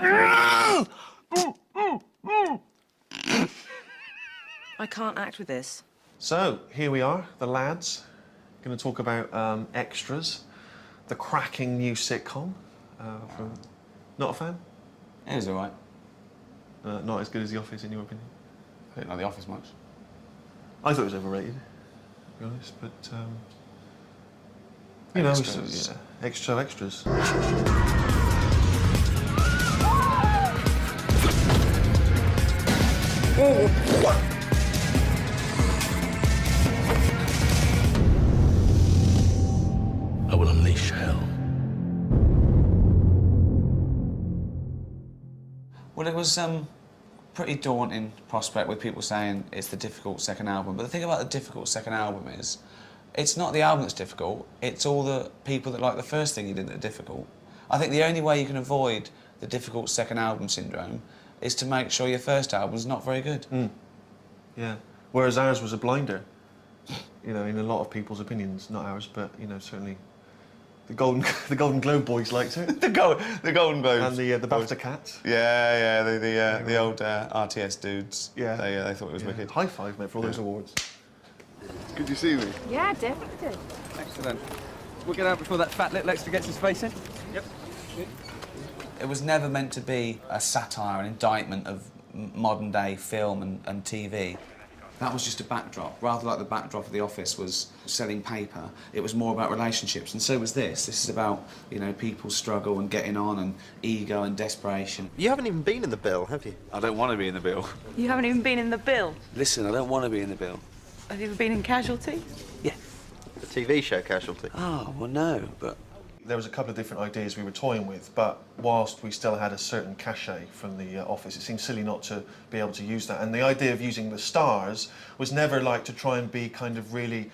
I can't act with this. So, here we are, the lads. Going to talk about Extras, the cracking new sitcom. Not a fan? It was all right. Not as good as The Office, in your opinion? I didn't like The Office much. I thought it was overrated, to be honest, but, you know, Extras. Yeah, extras. I will unleash hell. Well, it was pretty daunting prospect with people saying it's the difficult second album. But the thing about the difficult second album is, it's not the album that's difficult, it's all the people that like the first thing you did that are difficult. I think the only way you can avoid the difficult second album syndrome is to make sure your first album's not very good. Yeah. Whereas ours was a blinder, you know, in a lot of people's opinions. Not ours, but, you know, certainly the Golden Globe boys liked it. the Golden Globes. And the BAFTA cats. Yeah, the old RTS dudes. Yeah. They thought it was wicked. High five, mate, for all those awards. Could you see me? Yeah, definitely. Excellent. We'll get out before that fat little extra gets his face in. Yep. It was never meant to be a satire, an indictment of modern-day film and TV. That was just a backdrop. Rather like the backdrop of The Office was selling paper, it was more about relationships, and so was this. This is about, you know, people's struggle and getting on and ego and desperation. You haven't even been in the bill, have you? I don't want to be in the bill. You haven't even been in the bill. Listen, I don't want to be in the bill. Have you ever been in Casualty? Yeah. The TV show Casualty. Oh, well, no, but... There was a couple of different ideas we were toying with, but whilst we still had a certain cachet from the Office, it seemed silly not to be able to use that. And the idea of using the stars was never like to try and be kind of really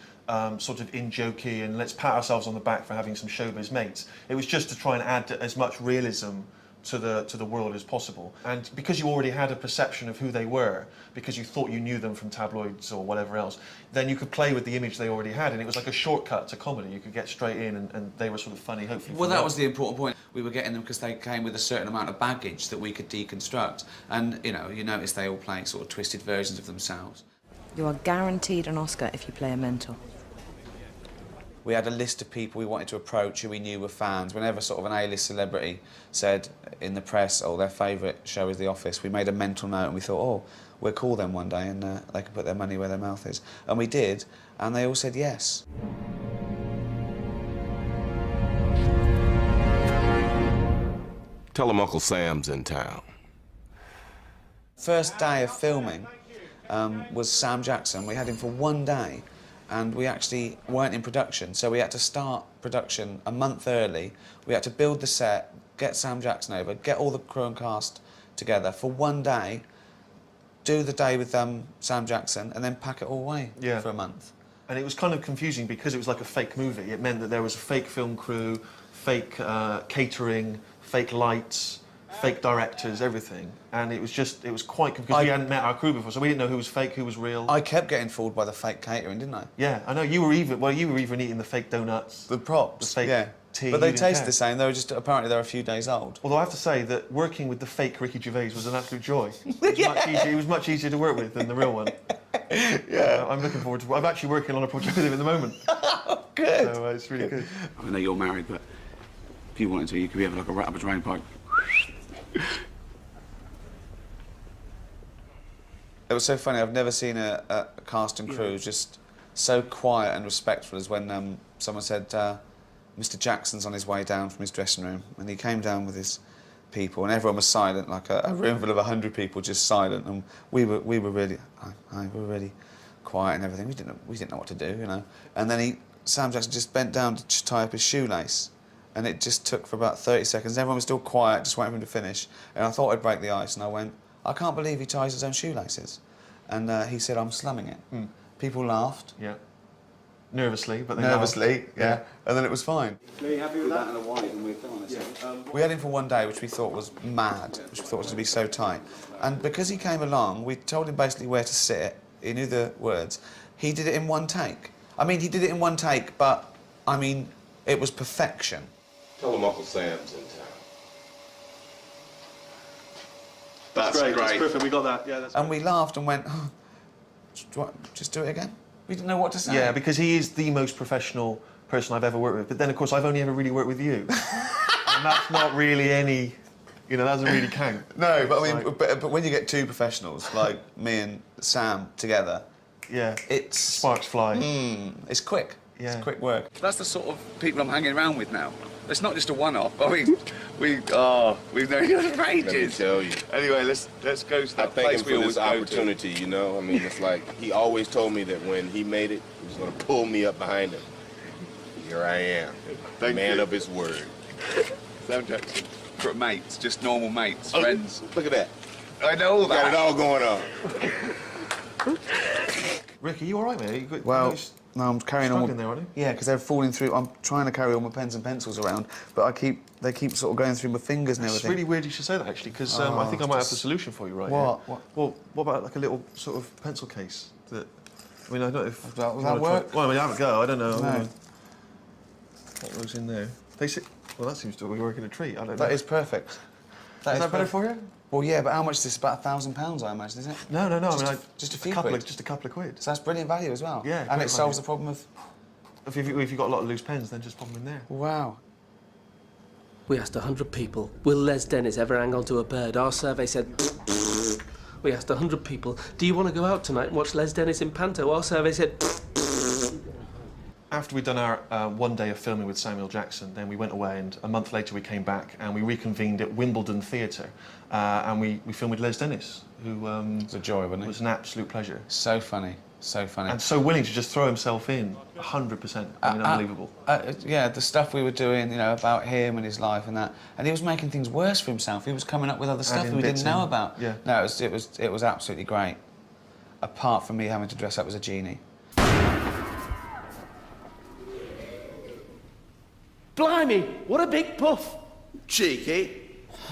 sort of in-jokey and let's pat ourselves on the back for having some showbiz mates. It was just to try and add as much realism to the world as possible. And because you already had a perception of who they were, because you thought you knew them from tabloids or whatever else, then you could play with the image they already had, and it was like a shortcut to comedy. You could get straight in, and they were sort of funny, hopefully. Well, that was the important point. We were getting them because they came with a certain amount of baggage that we could deconstruct. And, you know, you notice they all play sort of twisted versions of themselves. You are guaranteed an Oscar if you play a mentor. We had a list of people we wanted to approach who we knew were fans. Whenever sort of an A-list celebrity said in the press, oh, their favourite show is The Office, we made a mental note and we thought, oh, we'll call them one day and they can put their money where their mouth is. And we did, and they all said yes. Tell them Uncle Sam's in town. First day of filming was Sam Jackson. We had him for one day, and we actually weren't in production, so we had to start production a month early. We had to build the set, get Sam Jackson over, get all the crew and cast together for one day, do the day with Sam Jackson, and then pack it all away for a month. And it was kind of confusing because it was like a fake movie. It meant that there was a fake film crew, fake catering, fake lights, fake directors, everything. And it was quite confusing because we hadn't met our crew before, so we didn't know who was fake, who was real. I kept getting fooled by the fake catering, didn't I? Yeah, I know. You were even eating the fake donuts. The props. The fake tea. But they tasted the same. They were just, apparently they're a few days old. Although I have to say that working with the fake Ricky Gervais was an absolute joy. It was much easier to work with than the real one. Yeah. I'm looking forward to... I'm actually working on a project with him at the moment. Oh, good. So it's really good. I know you're married, but if you wanted to, you could have like a rat up a drain pipe. It was so funny. I've never seen a cast and crew just so quiet and respectful as when someone said, Mr. Jackson's on his way down from his dressing room, and he came down with his people, and everyone was silent, like a room full of 100 people, just silent, and we were really quiet and everything. We didn't know what to do, you know. And then Sam Jackson just bent down to tie up his shoelace, and it just took for about 30 seconds. Everyone was still quiet, just waiting for him to finish. And I thought I'd break the ice, and I went, I can't believe he ties his own shoelaces. And he said, I'm slumming it. People laughed. Yeah. Nervously, but they Nervously, yeah. And then it was fine. Are you happy with that? We had him for one day, which we thought was mad, which we thought was going to be so tight. And because he came along, we told him basically where to sit. He knew the words. He did it in one take. I mean, he did it in one take, but, I mean, it was perfection. Tell them Uncle Sam's in town. That's great. That's perfect. We got that. Yeah, that's And we laughed and went, oh, just do it again. We didn't know what to say. Yeah, because he is the most professional person I've ever worked with. But then, of course, I've only ever really worked with you. And that's not really any... You know, that doesn't really count. No, but I mean, but when you get two professionals, like me and Sam together... Yeah. It's... Sparks fly. It's quick. Yeah. It's quick work. That's the sort of people I'm hanging around with now. It's not just a one-off. I mean, we've known each other for ages. Let me tell you. Anyway, let's go to that I thank place him we for always this go to. opportunity, you know? I mean, it's like, he always told me that when he made it, he was going to pull me up behind him. Here I am, Thank man you. of his word. Sam Jackson. For mates, just normal mates, friends. Look at that. I know Got it all going on. Rick, are you all right, mate? Well, no, I'm carrying on. Struggling there, aren't you? Yeah, because they're falling through. I'm trying to carry all my pens and pencils around, but they keep sort of going through my fingers and It's everything. really weird you should say that, actually, because I think I might have the solution for you right What? here. Well, what about like a little sort of pencil case that... I mean, I don't know if... Will you that wanna work? Well, I mean, have a go. I don't know. No. What goes in there? Well, that seems to be working a treat. I don't know. That is perfect. Is that better perfect. for you? Well, yeah, but how much is this? About £1,000, I imagine, isn't it? No. I Just mean, a- just a few couple quid. Of, just a couple of quid. So that's brilliant value as well. Yeah, and great it solves value. the problem of. If you've got a lot of loose pens, then just pop them in there. Wow. We asked 100 people, will Les Dennis ever hang on to a bird? Our survey said... We asked 100 people, do you want to go out tonight and watch Les Dennis in Panto? Our survey said... After we'd done our one day of filming with Samuel Jackson, then we went away, and a month later we came back and we reconvened at Wimbledon Theatre, and we filmed with Les Dennis, who It's a joy, wasn't it? was an absolute pleasure. So funny. So funny. And so willing to just throw himself in, 100%. I mean, unbelievable. Yeah, the stuff we were doing, you know, about him and his life and that, and he was making things worse for himself. He was coming up with other stuff Adding that we didn't bits know in. about. Yeah. No, it was absolutely great. Apart from me having to dress up as a genie. Blimey, what a big puff! Cheeky.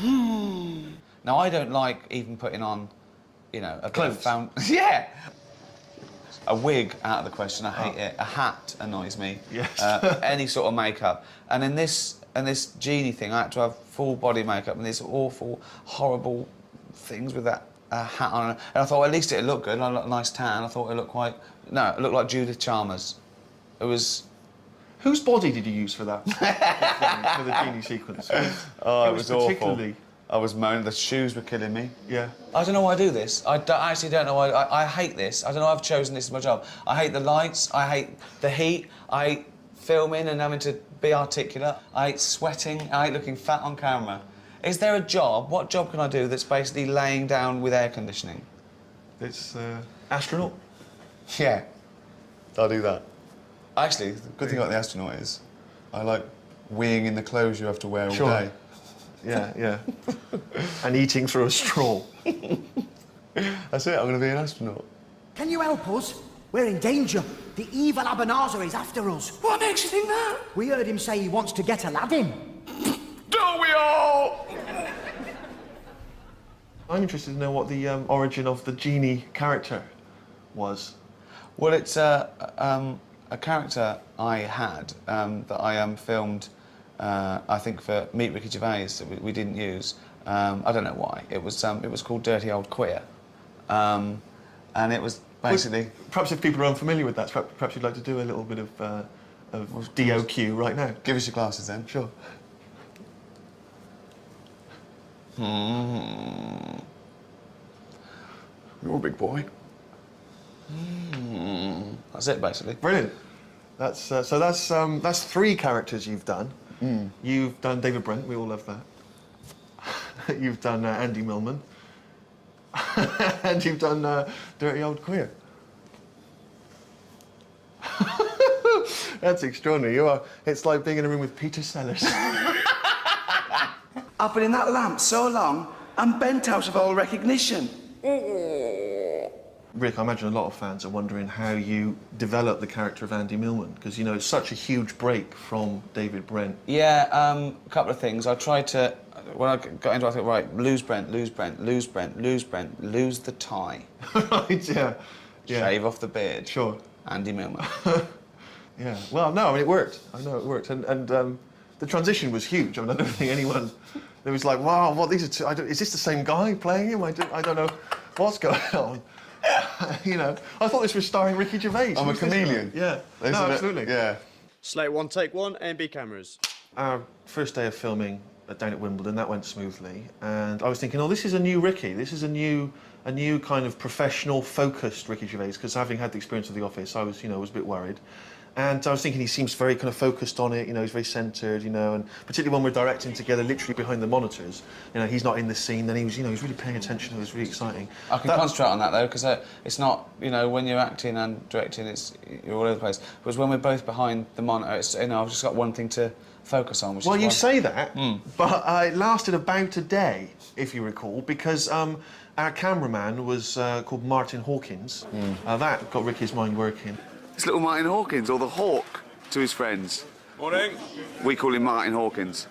Now I don't like even putting on, you know, a bit of Clothes. Yeah. A wig out of the question. I hate it. A hat annoys me. Yes. Any sort of makeup. And in this genie thing, I had to have full body makeup and these awful, horrible things with that hat on. And I thought, well, at least it looked good. I looked a nice tan. I thought it looked quite. No, it looked like Judith Chalmers. It was. Whose body did you use for that? For the genie sequence? Oh, it was particularly... awful. I was moaning. The shoes were killing me. Yeah. I don't know why I do this. I actually don't know why. I hate this. I don't know why I've chosen this as my job. I hate the lights. I hate the heat. I hate filming and having to be articulate. I hate sweating. I hate looking fat on camera. Is there a job? What job can I do that's basically laying down with air conditioning? It's astronaut. Yeah. I'll do that. Actually, the good thing about the astronaut is I like weeing in the clothes you have to wear all Sure. day. Yeah. And eating through a straw. That's it. I'm going to be an astronaut. Can you help us? We're in danger. The evil Abanazar is after us. What makes you think that? We heard him say he wants to get Aladdin. Don't we all? I'm interested to know what the origin of the genie character was. Well, it's a character I had that I filmed, I think, for Meet Ricky Gervais that we didn't use. I don't know why. It was called Dirty Old Queer, and it was basically. Perhaps if people are unfamiliar with that, perhaps you'd like to do a little bit of doq right now. Give us your glasses then. Sure. You're a big boy. That's it, basically. Brilliant. That's that's 3 characters you've done. You've done David Brent. We all love that. You've done Andy Millman. And you've done Dirty Old Queer. That's extraordinary. You are. It's like being in a room with Peter Sellers. I've been in that lamp so long, I'm bent out of all recognition. Rick, I imagine a lot of fans are wondering how you developed the character of Andy Millman, because, you know, it's such a huge break from David Brent. Yeah, a couple of things. I tried to, when I got into it, I thought, right, lose Brent, lose Brent, lose Brent, lose Brent, lose the tie. Right, yeah. Shave off the beard. Sure. Andy Millman. Yeah, well, no, I mean, it worked. I know it worked. And the transition was huge. I mean, I don't think anyone It was like, wow, what these are two, is this the same guy playing him? I don't know what's going on. You know, I thought this was starring Ricky Gervais. I'm a chameleon. Yeah, no, absolutely. Yeah. Slate 1, take 1, A and B cameras. Our first day of filming down at Wimbledon, that went smoothly, and I was thinking, oh, this is a new Ricky. This is a new kind of professional, focused Ricky Gervais, because having had the experience of The Office, I was, you know, was a bit worried. And I was thinking he seems very kind of focused on it, you know, he's very centred, you know, and particularly when we're directing together, literally behind the monitors, you know, he's not in the scene, then he was, you know, he's really paying attention, it was really exciting. I can concentrate on that, though, because it's not, you know, when you're acting and directing, you're all over the place. Whereas when we're both behind the monitor, it's, you know, I've just got one thing to focus on, which well, is you why... say that, but it lasted about a day, if you recall, because our cameraman was called Martin Hawkins. That got Ricky's mind working. It's little Martin Hawkins, or the Hawk to his friends. Morning. We call him Martin Hawkins.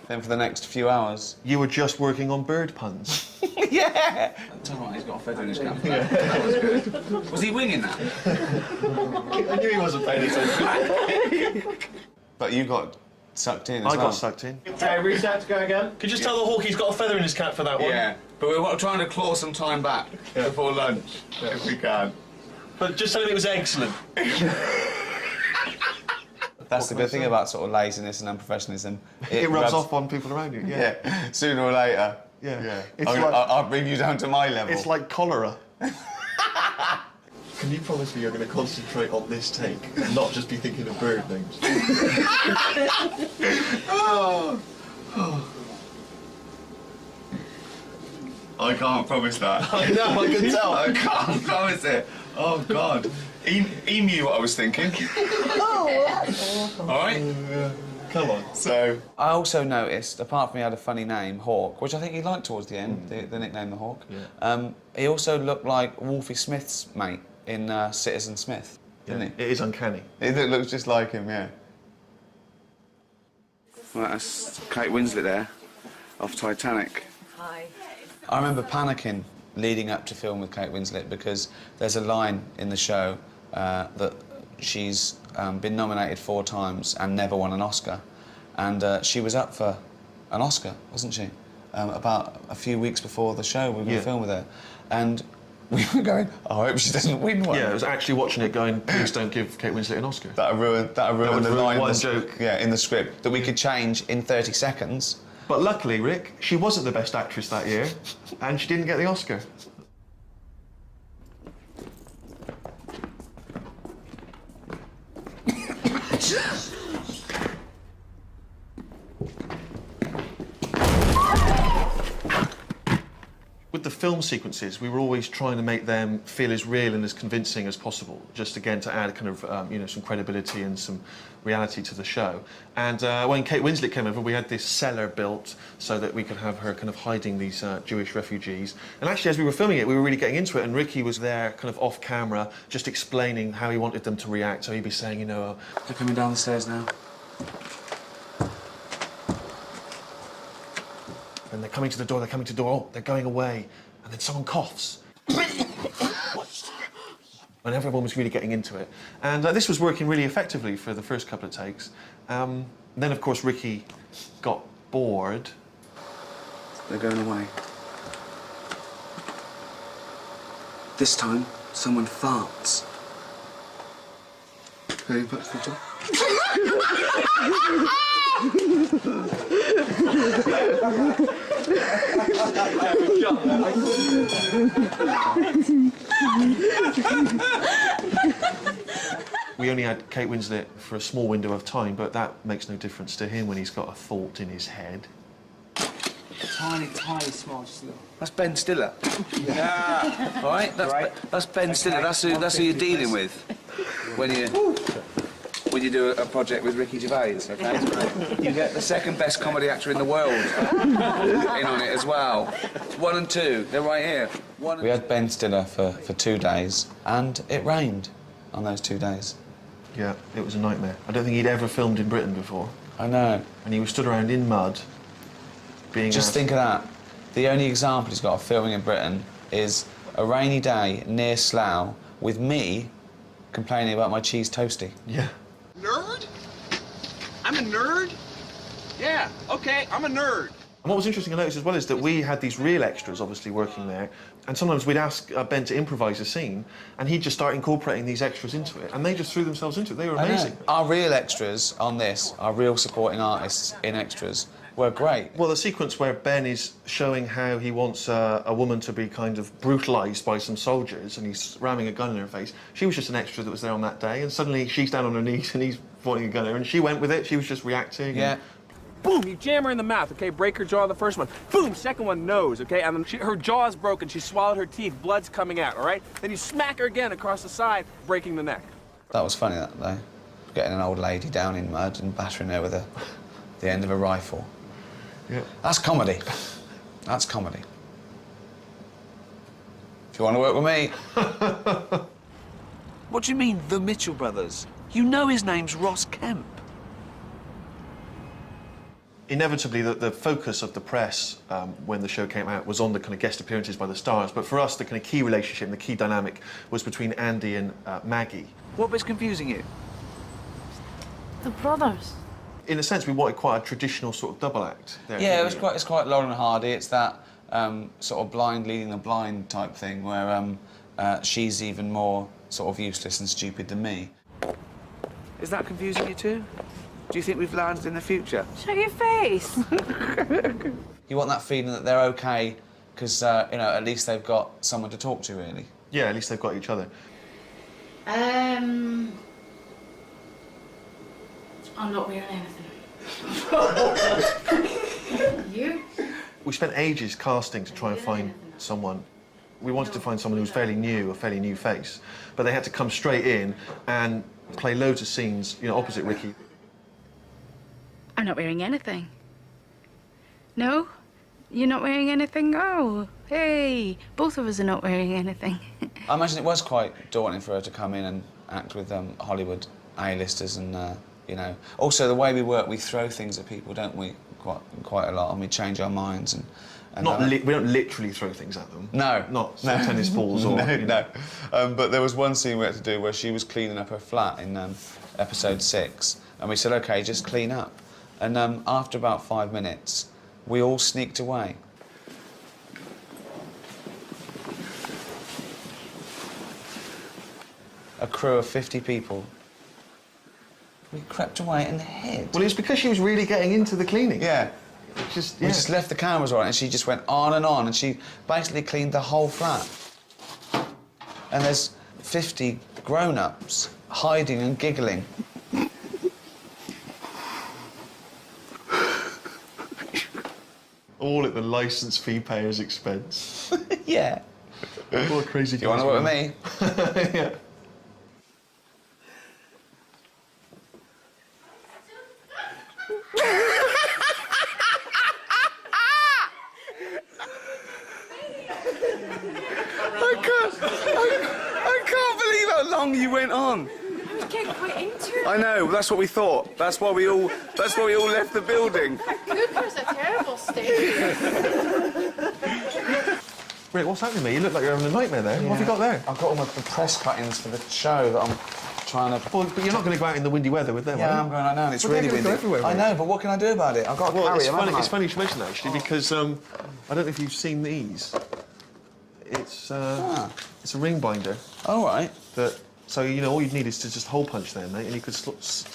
Then for the next few hours... You were just working on bird puns. Yeah! Tell me what, he's got a feather in his cap. That was good. Was he winging that? I knew he wasn't paying attention. But you got sucked in as I well. got sucked in. Okay, reset to go again. Could you just tell the hawk he's got a feather in his cap for that one? Yeah, but we're trying to claw some time back before lunch, if we can. But just tell him it was excellent. That's the good thing about sort of laziness and unprofessionalism. It rubs off on people around you, yeah. Yeah, sooner or later. Yeah. I'll bring you down to my level. It's like cholera. Can you promise me you're going to concentrate on this take and not just be thinking of bird names? I can't promise that. I know, I can tell. I can't promise it. Oh, God. He knew what I was thinking. All right? Come on. So... I also noticed, apart from he had a funny name, Hawk, which I think he liked towards the end, the nickname the Hawk, he also looked like Wolfie Smith's mate in Citizen Smith, didn't he? It is uncanny. It looks just like him, yeah. Right, that's Kate Winslet there, off Titanic. Hi. I remember panicking leading up to film with Kate Winslet because there's a line in the show that she's been nominated 4 times and never won an Oscar. And she was up for an Oscar, wasn't she? About a few weeks before the show, we were going to film with her. And we were going, I hope she doesn't win one. Yeah, I was actually watching it going, please don't give Kate Winslet an Oscar. That'll ruin the line. One joke. Yeah, in the script. That we could change in 30 seconds. But luckily, Rick, she wasn't the best actress that year, and she didn't get the Oscar. With the film sequences, we were always trying to make them feel as real and as convincing as possible, just again to add kind of, you know, some credibility and some reality to the show. And when Kate Winslet came over, we had this cellar built so that we could have her kind of hiding these Jewish refugees. And actually, as we were filming it, we were really getting into it, and Ricky was there, kind of off camera, just explaining how he wanted them to react. So he'd be saying, you know, They're coming down the stairs now. and they're coming to the door, oh, they're going away. And then someone coughs. And everyone was really getting into it. And this was working really effectively for the first couple of takes. Then, of course, Ricky got bored. They're going away. This time, someone farts. Hey, back to the job. We only had Kate Winslet for a small window of time, but that makes no difference to him when he's got a thought in his head. Tiny, small, just a little. That's Ben Stiller. Yeah. All right? That's Ben Stiller. That's who you're dealing with when you do a project with Ricky Gervais, okay? You get the second best comedy actor in the world in on it as well. 1 and 2, they're right here. We had Ben Stiller for 2 days, and it rained on those 2 days. Yeah, it was a nightmare. I don't think he'd ever filmed in Britain before. I know. And he was stood around in mud, being Just think of that. The only example he's got of filming in Britain is a rainy day near Slough with me complaining about my cheese toastie. Yeah. Nerd? I'm a nerd? Yeah, okay, I'm a nerd. And what was interesting to notice as well is that we had these real extras obviously working there, and sometimes we'd ask Ben to improvise a scene, and he'd just start incorporating these extras into it, and they just threw themselves into it. They were amazing. Our real extras on this, our real supporting artists in extras, were great. Well, the sequence where Ben is showing how he wants a woman to be kind of brutalised by some soldiers, and he's ramming a gun in her face, she was just an extra that was there on that day, and suddenly she's down on her knees and he's pointing a gun at her, and she went with it, she was just reacting. Yeah. Boom, you jam her in the mouth, okay? Break her jaw the first one. Boom, second one, nose, okay? And then her jaw's broken, she swallowed her teeth, blood's coming out, all right? Then you smack her again across the side, breaking the neck. That was funny, that, though. Getting an old lady down in mud and battering her with the end of a rifle. Yeah. That's comedy. That's comedy. If you want to work with me. What do you mean, the Mitchell brothers? You know his name's Ross Kemp. Inevitably, the focus of the press when the show came out was on the kind of guest appearances by the stars, but for us, the kind of key relationship and the key dynamic was between Andy and Maggie. What bit's confusing you? The brothers. In a sense, we wanted quite a traditional sort of double act there. Yeah, it's quite Laurel and Hardy. It's that sort of blind leading the blind type thing where she's even more sort of useless and stupid than me. Is that confusing you too? Do you think we've landed in the future? Show your face. You want that feeling that they're okay because, you know, at least they've got someone to talk to, really. Yeah, at least they've got each other. I'm not wearing anything. You? We spent ages casting to try and find someone. We wanted to find someone who was fairly new, a fairly new face, but they had to come straight in and play loads of scenes, you know, opposite Ricky. I'm not wearing anything. No? You're not wearing anything? Oh, hey, both of us are not wearing anything. I imagine it was quite daunting for her to come in and act with Hollywood A-listers and, you know... Also, the way we work, we throw things at people, don't we, quite a lot, and we change our minds and we don't literally throw things at them. No. Not tennis balls or... No. But there was one scene we had to do where she was cleaning up her flat in episode 6, and we said, OK, just clean up. And after about 5 minutes, we all sneaked away. A crew of 50 people. We crept away and hid. Well, it's because she was really getting into the cleaning. Yeah. We just left the cameras on and she just went on, and she basically cleaned the whole flat. And there's 50 grown-ups hiding and giggling. All at the licence fee payer's expense. Yeah. What a crazy... Do you want to work with me? Yeah. I can't believe how long you went on. I was getting quite into it. I know, that's what we thought. That's why we all left the building. Cooper's a terrible state. Rick, what's happening, mate? You look like you're having a nightmare there. What have you got there? I've got all the press cuttings for the show that I'm trying to... Well, but you're not going to go out in the windy weather with them, are you? Yeah, I'm going right now, and it's Well, really they're gonna windy. go everywhere, I know, but what can I do about it? I've got to Well, carry it's them, funny, haven't I? it's funny you should mention that, actually, because I don't know if you've seen these. It's a ring binder. All right. So, you know, all you'd need is to just hole punch them, mate, and you could,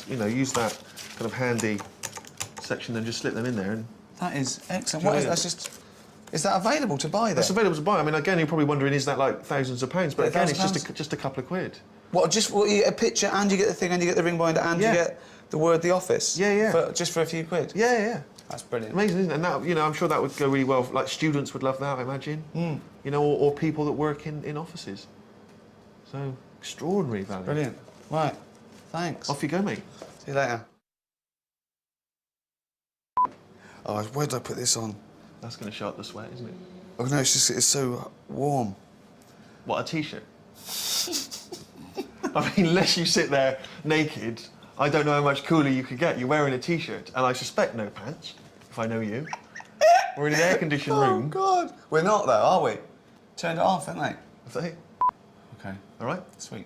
you know, use that kind of handy section and just slip them in there. And That is excellent. What is that's just... Is that available to buy then? That's available to buy. I mean, again, you're probably wondering, is that like thousands of pounds? But again, it's £1,000? just a couple of quid. What, just you get a picture and you get the thing and you get the ring binder and you get the word The Office? Yeah. Just for a few quid? Yeah. That's brilliant. Amazing, isn't it? And that, you know, I'm sure that would go really well. Like, students would love that, I imagine. You know, or people that work in offices. So, extraordinary value. Brilliant. Right. Thanks. Off you go, mate. See you later. Oh, where did I put this on? That's going to show up the sweat, isn't it? Oh, no, it's so warm. What, a T-shirt? I mean, unless you sit there naked, I don't know how much cooler you could get. You're wearing a T-shirt, and I suspect no pants, if I know you. We're in an air-conditioned room. Oh, God. We're not, though, are we? Turned it off, haven't they? Have they? OK. All right. Sweet.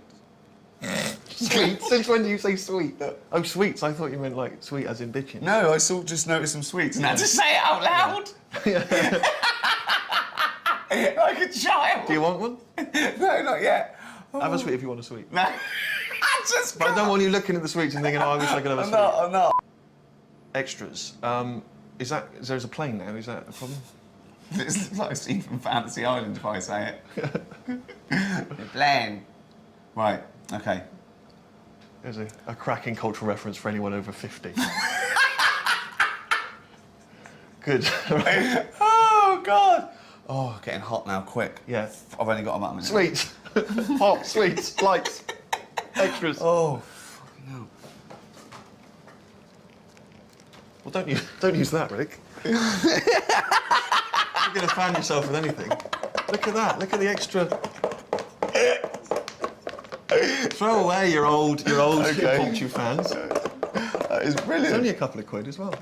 Sweet? Since when do you say sweet? Oh, sweets. I thought you meant like sweet as in bitching. No, I just noticed some sweets and had to say it out loud. Like a child. Do you want one? No, not yet. Have a sweet if you want a sweet. No. But I don't want you looking at the sweets and thinking, oh, I wish I could have a sweet. I'm not. Extras. There's a plane now, is that a problem? It's like a scene from Fantasy Island if I say it. The plane. Right, okay. There's a cracking cultural reference for anyone over 50. Good. Right. Oh, God. Oh, getting hot now, quick. Yeah. I've only got about a minute. Sweets. Hot, sweets, lights, extras. Oh, fucking hell. Well, don't use that, Rick. You're going to fan yourself with anything. Look at that. Look at the extra. Throw away your old Okay. culture fans. That is brilliant. It's only a couple of quid as well.